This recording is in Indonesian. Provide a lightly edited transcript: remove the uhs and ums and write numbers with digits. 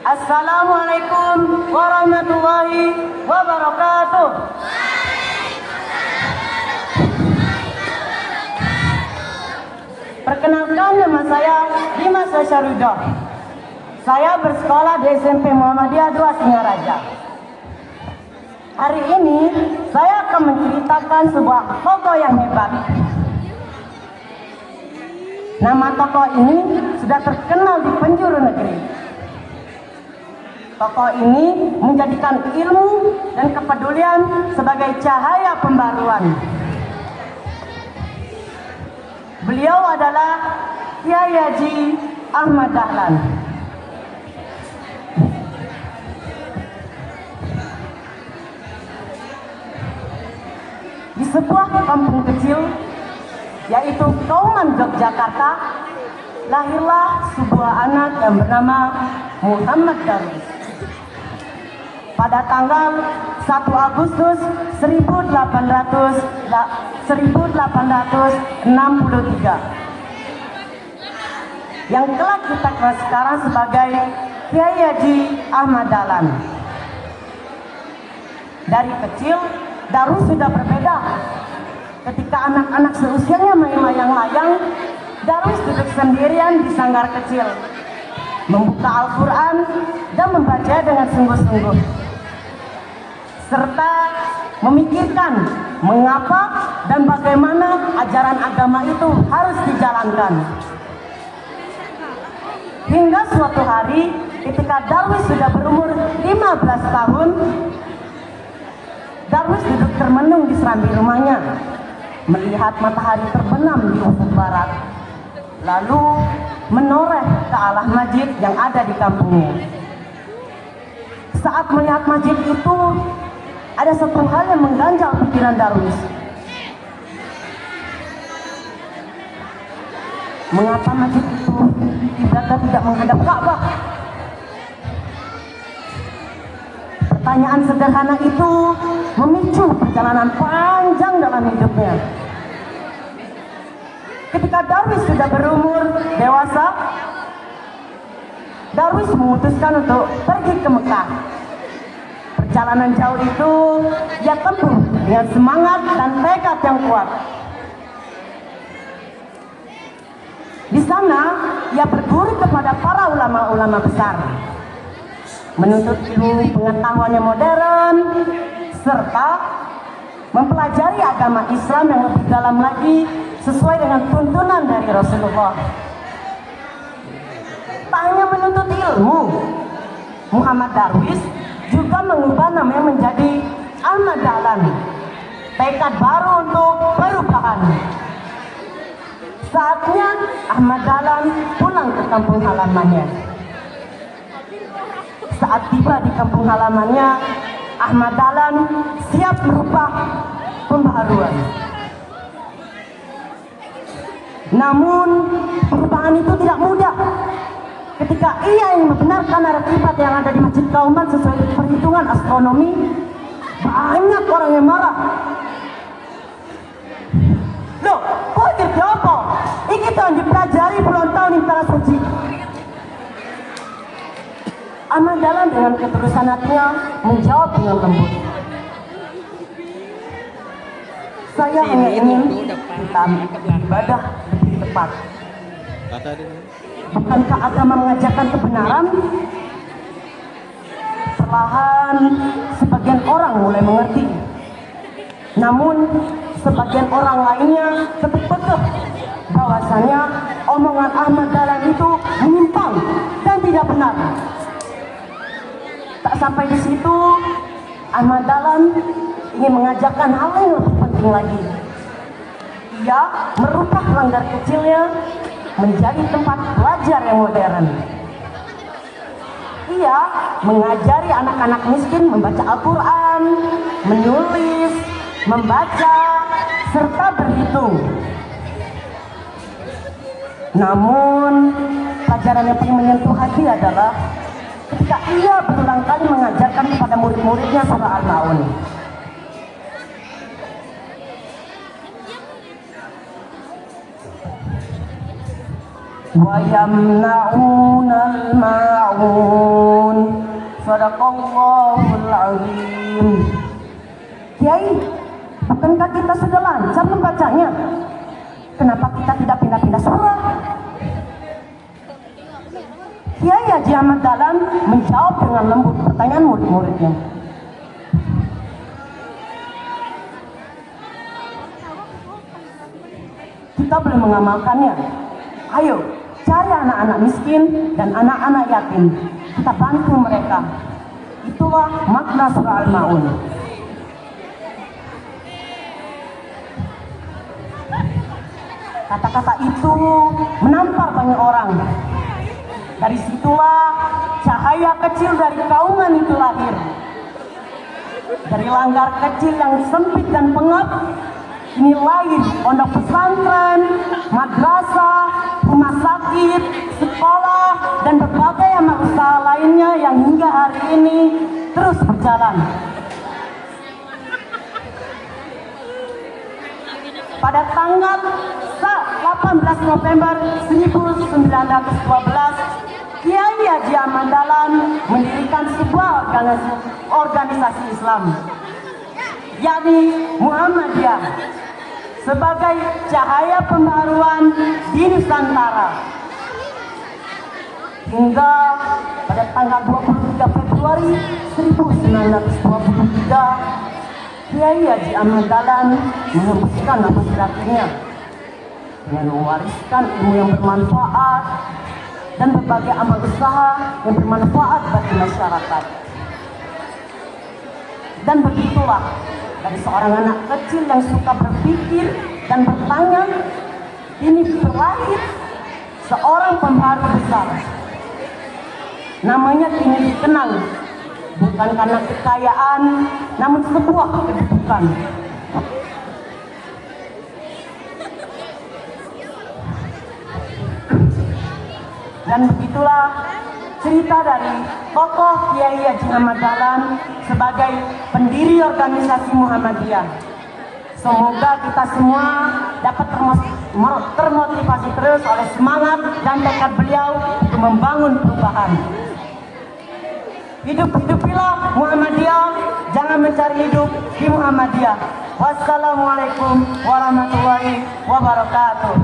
Assalamualaikum warahmatullahi wabarakatuh. Perkenalkan, nama saya Dimas Syahrudah. Saya bersekolah di SMP Muhammadiyah 2 Singaraja. Hari ini saya akan menceritakan sebuah tokoh yang hebat. Nama tokoh ini sudah terkenal di penjuru negeri. Tokoh ini menjadikan ilmu dan kepedulian sebagai cahaya pembaruan. Beliau adalah Kyai Haji Ahmad Dahlan. Di sebuah kampung kecil, yaitu Kauman, Yogyakarta, lahirlah sebuah anak yang bernama Muhammad Darwis. Pada tanggal 1 Agustus 1863, yang kelak kita kenal sekarang sebagai Kyai Haji Ahmad Dahlan. Dari kecil, Darwis sudah berbeda. Ketika anak-anak seusianya main layang-layang, Darwis duduk sendirian di sanggar kecil, membuka Al-Quran dan membaca dengan sungguh-sungguh, serta memikirkan mengapa dan bagaimana ajaran agama itu harus dijalankan. Hingga suatu hari, ketika Darwis sudah berumur 15 tahun, Darwis duduk termenung di serambi rumahnya, melihat matahari terbenam di ufuk barat, lalu menoreh ke arah masjid yang ada di kampungnya. Saat melihat masjid itu, ada satu hal yang mengganjal pikiran Darwis. Mengapa masjid itu kiblatnya tidak menghadap Ka'bah? Pertanyaan sederhana itu memicu perjalanan panjang dalam hidupnya. Ketika Darwis sudah berumur dewasa, Darwis memutuskan untuk pergi ke Mekah. Perjalanan jauh itu ia tempuh dengan semangat dan tekad yang kuat. Di sana ia berguru kepada para ulama-ulama besar, menuntut ilmu pengetahuan yang modern, serta mempelajari agama Islam yang lebih dalam lagi sesuai dengan tuntunan dari Rasulullah. Tak hanya menuntut ilmu, Muhammad Darwis juga mengubah namanya menjadi Ahmad Dahlan, tekad baru untuk perubahan. Saatnya Ahmad Dahlan pulang ke kampung halamannya. Saat tiba di kampung halamannya, Ahmad Dahlan siap merubah pembaharuan. Namun perubahan itu tidak mudah. Ketika ia ingin membenarkan arah kiblat yang ada di Masjid Kauman sesuai perhitungan astronomi, banyak orang yang marah. Loh, kok jadi apa? Ini tahun dipelajari puluhan tahun di tanah suci. Ahmad Dahlan dengan ketulusan hatinya menjawab dengan lembut. Saya hanya ingin kita beribadah lebih tepat. Bukankah agama mengajarkan kebenaran? Perlahan sebagian orang mulai mengerti. Namun sebagian orang lainnya tetap kekeh bahwasanya omongan Ahmad Dahlan itu menyimpang dan tidak benar. Tak sampai di situ, Ahmad Dahlan ingin mengajarkan hal yang lebih penting lagi. Ia merubah langgar kecilnya menjadi tempat belajar yang modern. Ia mengajari anak-anak miskin membaca Al-Quran, menulis, membaca, serta berhitung. Namun, pelajaran yang paling menyentuh hati adalah ketika ia berulang kali mengajarkan kepada murid-muridnya surah Al-Maun. وَيَمْنَعُونَ الْمَاعُونَ Sadaqallahul azim. Kiai, bukankah kita sudah lancar membacanya? Kenapa kita tidak pindah-pindah surah? Kiai Haji Ahmad Dahlan menjawab dengan lembut pertanyaan murid-muridnya. Kita belum mengamalkannya. Ayo, cari anak-anak miskin dan anak-anak yatim. Kita bantu mereka. Itulah makna surah Al-Ma'un. Kata-kata itu menampar banyak orang. Dari situlah cahaya kecil dari kaungan itu lahir. Dari langgar kecil yang sempit dan pengap, ini lahir pondok pesantren, madrasah, rumah sakit, sekolah, dan berbagai amal usaha lainnya yang hingga hari ini terus berjalan. Pada tanggal 18 November 1912, Kiai Haji Ahmad Dahlan mendirikan sebuah organisasi Islam, yakni Muhammadiyah, sebagai cahaya pembaruan di Nusantara. Hingga pada tanggal 23 Februari 1923, Kiai Haji Ahmad Dahlan mengembuskan nafas terakhirnya dengan mewariskan ilmu yang bermanfaat dan berbagai amal usaha yang bermanfaat bagi masyarakat. Dan begitulah, dari seorang anak kecil yang suka berpikir dan bertanya, ini berlahir seorang pembaru besar. Namanya kini dikenang bukan karena kekayaan, namun sebuah kedudukan. Dan begitulah cerita dari tokoh Kiai Haji Ahmad Dahlan sebagai pendiri organisasi Muhammadiyah. Semoga kita semua dapat termotivasi terus oleh semangat dan tekad beliau untuk membangun perubahan. Hidup-hidupilah Muhammadiyah, jangan mencari hidup di Muhammadiyah. Wassalamualaikum warahmatullahi wabarakatuh.